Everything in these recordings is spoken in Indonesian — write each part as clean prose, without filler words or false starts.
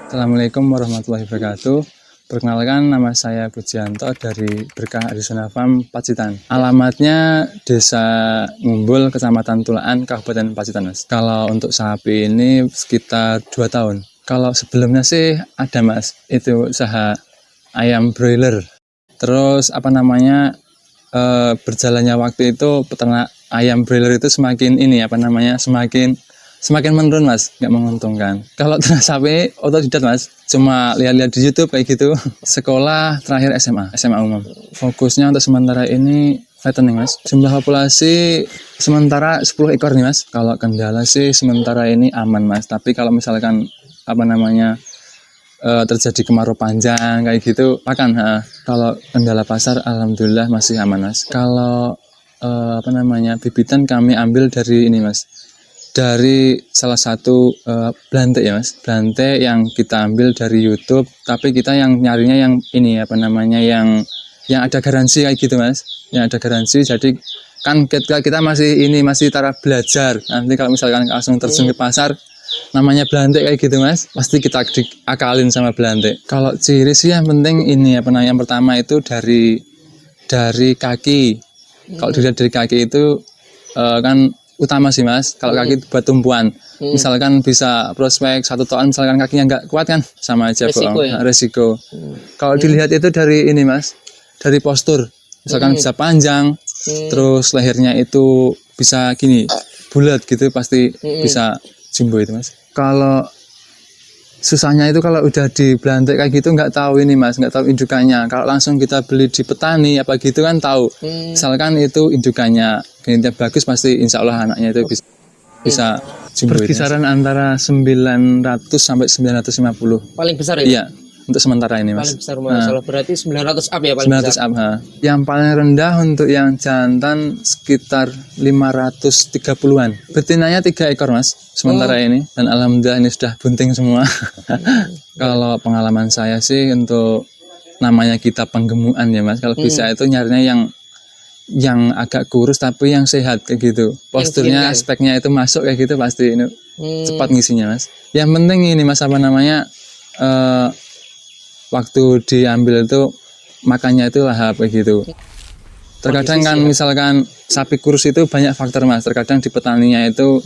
Assalamualaikum warahmatullahi wabarakatuh. Perkenalkan, nama saya Pujianto dari Berkah Arizona Farm, Pacitan. Alamatnya Desa Ngumbul, Kecamatan Tulaan, Kabupaten Pacitan, Mas. Kalau untuk sapi ini sekitar 2 tahun. Kalau sebelumnya sih ada, Mas. Itu usaha ayam broiler. Terus berjalannya waktu itu peternak ayam broiler itu semakin menurun, Mas, nggak menguntungkan. Kalau ternak sapi otodidak, Mas, cuma lihat-lihat di YouTube kayak gitu. Sekolah terakhir SMA umum. Fokusnya untuk sementara ini fattening, Mas. Jumlah populasi sementara 10 ekor nih, Mas. Kalau kendala sih sementara ini aman, Mas. Tapi kalau misalkan terjadi kemarau panjang kayak gitu, kalau kendala pasar alhamdulillah masih aman, Mas. Kalau bibitan kami ambil dari ini, Mas, dari salah satu belantik ya, Mas. Belantik yang kita ambil dari YouTube, tapi kita yang nyarinya yang ini yang ada garansi kayak gitu, Mas. Yang ada garansi, jadi kan kita masih taraf belajar. Nanti kalau misalkan langsung terjun ke pasar, namanya belantik kayak gitu, Mas, pasti kita diakalin sama belantik. Kalau ciri sih yang penting ini yang pertama itu dari kaki. Kalau dilihat dari kaki itu kan utama sih, Mas. Kalau kaki buat tumpuan, misalkan bisa prospek 1 tahun, misalkan kakinya nggak kuat kan sama aja resiko. Kalau dilihat itu dari ini, Mas, dari postur, misalkan bisa panjang, terus lehernya itu bisa gini bulat gitu, pasti bisa jumbo itu, Mas. Kalau susahnya itu kalau udah di belantik kayak gitu nggak tahu ini, Mas, nggak tahu indukannya. Kalau langsung kita beli di petani apa gitu kan tahu. Misalkan itu indukannya genetnya bagus, pasti insya Allah anaknya itu bisa jumbo. Berkisaran antara 900 sampai 950. Paling besar itu? Iya, untuk sementara ini, Mas. Paling besar masalah berarti 900 up ya paling 900 besar. up. Yang paling rendah untuk yang jantan sekitar 530-an. Betinanya 3 ekor, Mas, sementara ini. Dan alhamdulillah ini sudah bunting semua. Kalau pengalaman saya sih untuk namanya kita penggemukan ya, Mas. Kalau bisa itu nyarinya yang agak kurus tapi yang sehat kayak gitu. Posturnya, aspeknya itu masuk kayak gitu, pasti ini cepat ngisinya, Mas. Yang penting ini, Mas, waktu diambil itu makannya itu lahap kayak gitu. Terkadang kan misalkan sapi kurus itu banyak faktor, Mas. Terkadang di petaninya itu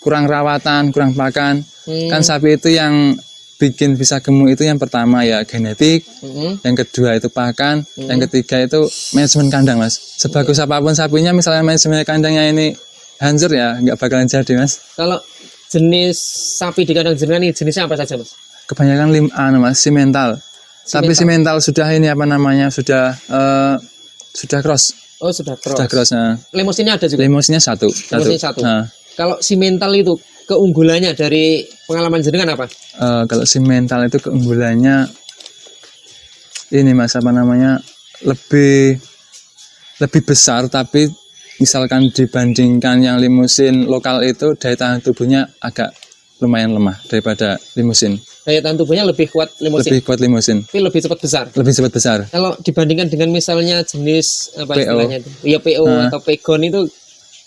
kurang rawatan, kurang pakan. Kan sapi itu yang bikin bisa gemuk itu yang pertama ya genetik, yang kedua itu pakan, yang ketiga itu manajemen kandang, Mas. Sebagus apapun sapinya, misalnya manajemen kandangnya ini hancur ya nggak bakalan jadi, Mas. Kalau jenis sapi di kandang jenengan ini jenisnya apa saja, Mas? Kebanyakan Mas, simental. Tapi simental sudah sudah cross. Oh, sudah cross. Sudah cross. Lemosinnya ada juga? Lemosinnya satu. Kalau simental itu keunggulannya dari pengalaman jenengan apa? Kalau simental itu keunggulannya ini, Mas, lebih besar, tapi misalkan dibandingkan yang limusin lokal itu daya tahan tubuhnya agak lumayan lemah daripada limusin. Daya tahan tubuhnya lebih kuat limusin. Lebih kuat limusin. Tapi lebih cepat besar. Lebih cepat besar. Kalau dibandingkan dengan misalnya jenis apa PO. Istilahnya itu? Ya PO atau Pegon itu.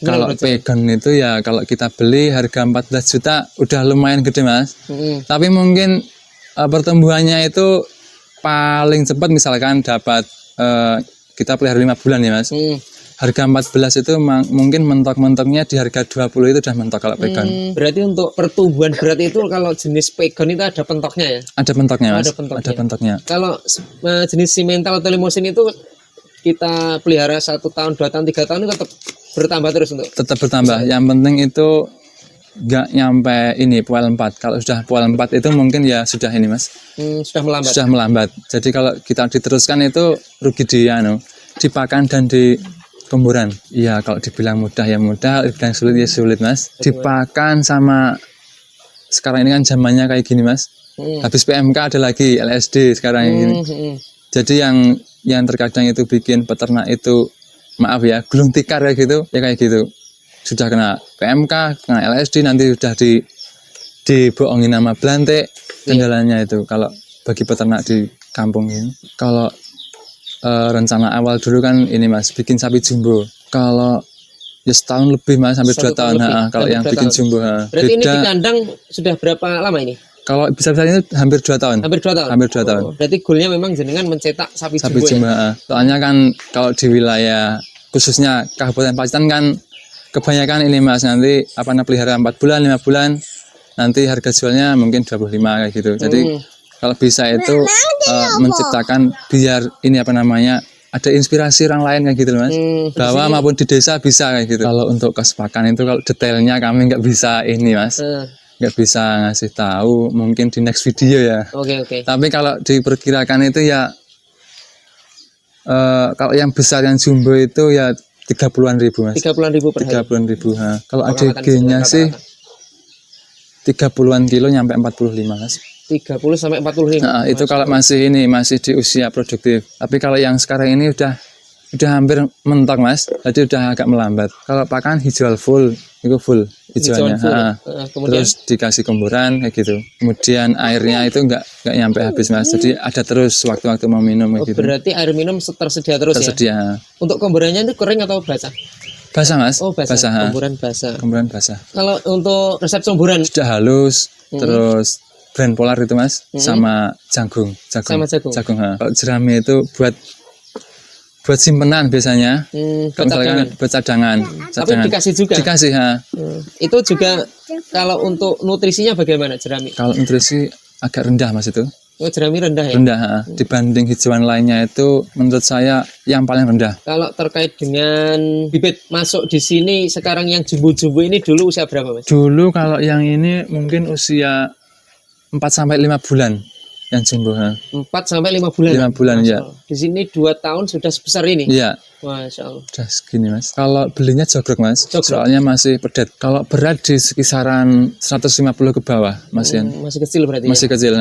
Kalau Pegon itu ya kalau kita beli harga 14 juta udah lumayan gede, Mas. Tapi mungkin pertumbuhannya itu paling cepat misalkan dapat kita pelihara 5 bulan ya, Mas. Harga 14 itu mungkin mentok-mentoknya di harga 20 itu udah mentok kalau Pegon. Berarti untuk pertumbuhan berat itu kalau jenis Pegon itu ada pentoknya ya? Ada pentoknya, Mas. Ada pentoknya. Kalau jenis simental atau limusin itu kita pelihara 1 tahun, 2 tahun, 3 tahun itu tetap bertambah terus untuk? Tetap bertambah. Yang penting itu nggak nyampe ini pual 4. Kalau sudah pual 4 itu mungkin ya sudah ini, Mas. Sudah melambat. Sudah melambat. Jadi kalau kita diteruskan itu rugi dipakan dan di kumburan. Iya, kalau dibilang mudah ya mudah, dibilang sulit ya sulit, Mas. Dipakan sama sekarang ini kan zamannya kayak gini, Mas. Habis PMK ada lagi LSD sekarang ini. Jadi yang terkadang itu bikin peternak itu gulung tikar kayak gitu. Sudah kena PMK, kena LSD, nanti sudah dibohongin nama belantik. Kendalanya itu kalau bagi peternak di kampung ini. Kalau rencana awal dulu kan ini, Mas, bikin sapi jumbo. Kalau ya setahun lebih, Mas, sampai 2 tahun. Kalau yang bikin jumbo. Berarti ini di kandang sudah berapa lama ini? Kalau bisa-bisa ini hampir 2 tahun. Hampir 2 tahun. Hampir 2 tahun. Berarti goalnya memang jenengan mencetak sapi Sapi jumbo ya? jumbo. Soalnya kan kalau di wilayah khususnya Kabupaten Pacitan kan kebanyakan ini Mas, nanti pelihara 4 bulan, 5 bulan, nanti harga jualnya mungkin 25 kayak gitu. Jadi kalau bisa itu menciptakan biar ini ada inspirasi orang lain kayak gitu loh Mas. Bahwa maupun di desa bisa kayak gitu. Kalau untuk kesepakan itu kalau detailnya kami nggak bisa ini Mas. Nggak bisa ngasih tahu, mungkin di next video ya. Oke. Tapi kalau diperkirakan itu ya kalau yang besar yang jumbo itu ya 30-an ribu Mas. 30-an ribu per hari. 30-an ribu. Kalau ADG-nya sih 30-an kilo nyampe 45 Mas. 30 sampai 45. Nah, itu kalau masih di usia produktif. Tapi kalau yang sekarang ini udah hampir mentok Mas. Jadi udah agak melambat. Kalau pakan hijau full, itu full hijauannya. Kemudian terus dikasih kumburan kayak gitu. Kemudian airnya itu enggak nyampe habis Mas. Jadi ada terus waktu-waktu mau minum kayak gitu. Berarti air minum tersedia terus ya? Untuk kumburannya itu kering atau basah? Basah Mas. Basah. Kumburan basah. Kumburan basah. Kalau untuk resep kumburan sudah halus, terus brand polar itu Mas, sama jagung. Sama jagung. Kalau jerami itu buat simpenan biasanya. Misalkan buat cadangan. Tapi dikasih juga. Dikasih Itu juga kalau untuk nutrisinya bagaimana jerami? Kalau nutrisi agak rendah Mas itu. Jerami rendah ya? Rendah, dibanding hijauan lainnya itu menurut saya yang paling rendah. Kalau terkait dengan bibit masuk di sini sekarang yang jumbo-jumbo ini dulu usia berapa Mas? Dulu kalau yang ini mungkin usia 4 sampai 5 bulan yang jumbo. 4 sampai 5 bulan. 5 bulan ya. Di sini 2 tahun sudah sebesar ini. Iya. Masya Allah. Udah segini Mas. Kalau belinya jogrok Mas. Soalnya masih pedet. Kalau berat di kisaran 150 ke bawah masih. Masih kecil berarti. Masih kecil.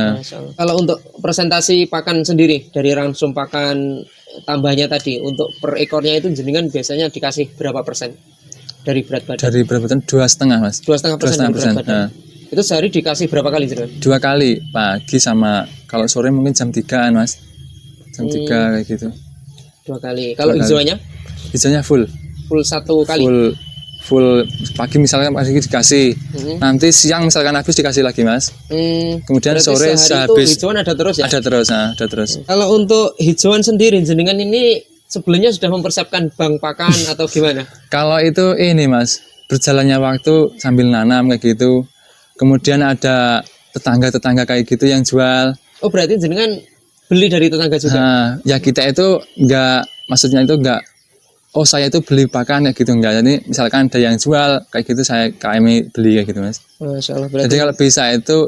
Kalau untuk presentasi pakan sendiri dari ransum pakan tambahnya tadi untuk per ekornya itu jenengan biasanya dikasih berapa persen dari berat badan? Dari berat badan 2,5 Mas. 2,5% dari berat badan. Itu sehari dikasih berapa kali jenengan? 2 kali, pagi sama kalau sore mungkin jam 3-an Mas. Jam 3 kayak gitu. 2 kali. Kalau hijauannya? Hijauannya full 1 kali. Full pagi misalkan pagi dikasih. Nanti siang misalkan habis dikasih lagi Mas. Kemudian sore sehabis hijauan ada terus ya? Ada terus. Kalau untuk hijauan sendiri jenengan ini sebelumnya sudah mempersiapkan bank pakan atau gimana? Kalau itu ini Mas, berjalannya waktu sambil nanam kayak gitu. Kemudian ada tetangga-tetangga kayak gitu yang jual. Oh berarti jenengan beli dari tetangga juga? Ya kita itu maksudnya itu oh saya itu beli pakan kayak gitu enggak. Jadi misalkan ada yang jual kayak gitu kami beli kayak gitu Mas. Masya Allah, berarti jadi kalau bisa itu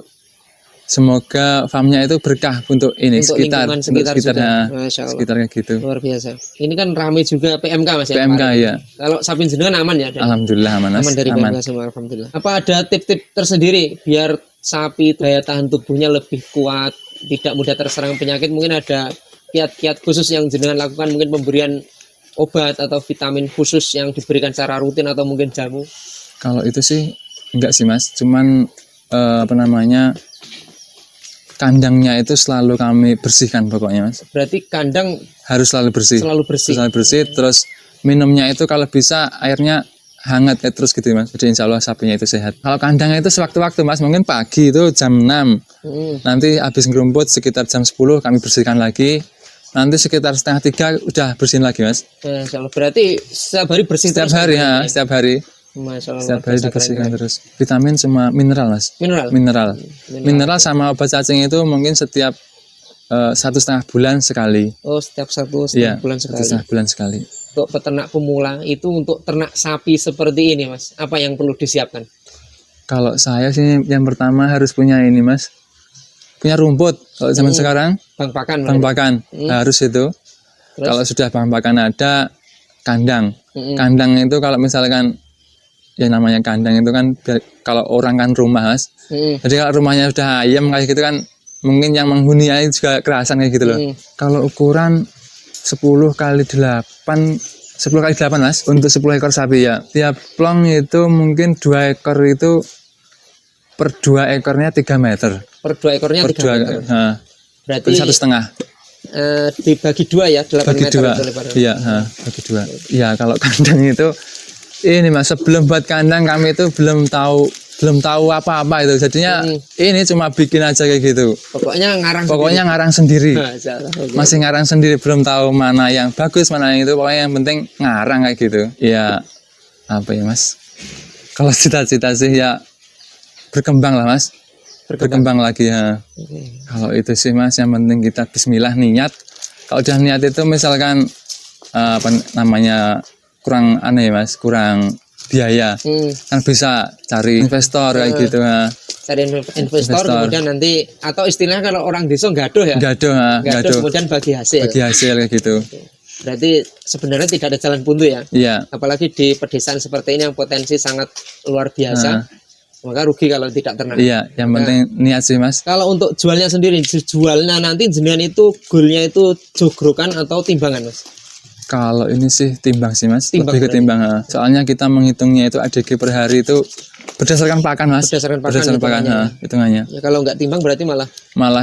semoga farmnya itu berkah untuk sekitar sekitar kayak gitu. Luar biasa. Ini kan ramai juga PMK Mas ya? PMK ya. Kalau sapi jenengan aman ya? Alhamdulillah aman Mas. Aman dari PMK semua alhamdulillah. Apa ada tip-tip tersendiri biar sapi daya tahan tubuhnya lebih kuat, tidak mudah terserang penyakit? Mungkin ada kiat-kiat khusus yang jenengan lakukan, mungkin pemberian obat atau vitamin khusus yang diberikan secara rutin atau mungkin jamu? Kalau itu sih enggak sih Mas, cuman kandangnya itu selalu kami bersihkan pokoknya Mas. Berarti kandang harus selalu bersih. Selalu bersih. Terus minumnya itu kalau bisa airnya hangat terus gitu Mas. Jadi insya Allah sapinya itu sehat. Kalau kandangnya itu sewaktu-waktu Mas, mungkin pagi itu jam 6. Nanti habis ngerumput sekitar jam 10 kami bersihkan lagi. Nanti sekitar 2:30 udah bersihin lagi Mas. Berarti setiap hari bersih? Setiap hari ya, setiap hari. Setiap hari dibersihkan terus. Vitamin sama mineral Mas. Mineral sama obat cacing itu mungkin setiap 1,5 bulan sekali. Oh, setiap 1,5 bulan sekali. 1,5 bulan sekali. Untuk peternak pemula itu, untuk ternak sapi seperti ini Mas, apa yang perlu disiapkan? Kalau saya sih yang pertama harus punya ini Mas, punya rumput. Kalau zaman sekarang bank pakan harus itu. Terus? Kalau sudah bank pakan ada, kandang. Kandang itu kalau misalkan ya namanya kandang itu kan kalau orang kan rumah Mas. Jadi kalau rumahnya sudah ayam kayak gitu kan mungkin yang menghuni juga kerasan kayak gitu loh. Kalau ukuran 10 kali 8 Mas untuk 10 ekor sapi ya. Tiap plong itu mungkin 2 ekor itu per 2 ekornya 3 meter. Per 2 ekornya 3 meter. Berarti 1,5. Dibagi 2 ya, 8 bagi meter. Iya, bagi 2. Iya, kalau kandang itu ini Mas, sebelum buat kandang kami itu belum tahu belum tahu apa-apa itu. Jadinya ini cuma bikin aja kayak gitu. Pokoknya Ngarang sendiri. Oke. Masih ngarang sendiri, belum tahu mana yang bagus, mana yang itu. Pokoknya yang penting ngarang kayak gitu. Ya apa ya Mas? Kalau cita-cita sih ya berkembang lah Mas. Berkembang lagi ya. Kalau itu sih Mas, yang penting kita bismillah niat. Kalau udah niat itu misalkan apa namanya kurang aneh Mas, kurang biaya kan bisa cari investor kayak gitu ya. Cari investor kemudian nanti, atau istilahnya kalau orang desa gaduh ya, gaduh kemudian bagi hasil kayak gitu. Berarti sebenarnya tidak ada jalan buntu ya. Iya. Apalagi di pedesaan seperti ini yang potensi sangat luar biasa, maka rugi kalau tidak ternak. Iya, yang penting niat sih Mas. Kalau untuk jualnya sendiri, jualnya nanti jenengan itu goalnya itu jogrokan atau timbangan Mas? Kalau ini sih timbang sih Mas, lebih ke berarti. timbang. Soalnya kita menghitungnya itu ADG per hari itu berdasarkan pakan Mas. Berdasarkan pakan hitungannya. Ya, kalau nggak timbang berarti malah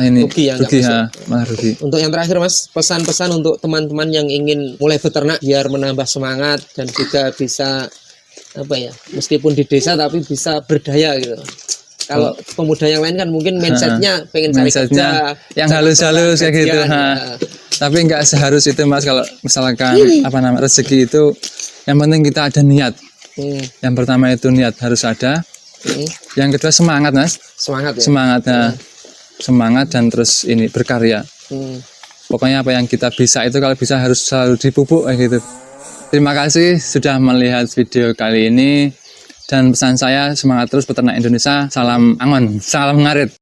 Ini rugi ya, malah rugi. Untuk yang terakhir Mas, pesan-pesan untuk teman-teman yang ingin mulai beternak biar menambah semangat dan juga bisa apa ya, meskipun di desa tapi bisa berdaya gitu. Kalau pemuda yang lain kan mungkin mindsetnya pengen cari kerja, yang halus-halus kayak gitu. ya. Tapi nggak seharus itu Mas. Kalau misalkan rezeki itu, yang penting kita ada niat. Yang pertama itu niat harus ada. Yang kedua semangat Mas. Semangat ya. Semangat dan terus ini berkarya. Pokoknya apa yang kita bisa itu, kalau bisa harus selalu dipupuk kayak gitu. Terima kasih sudah melihat video kali ini, dan pesan saya semangat terus peternak Indonesia. Salam angon, salam ngarit.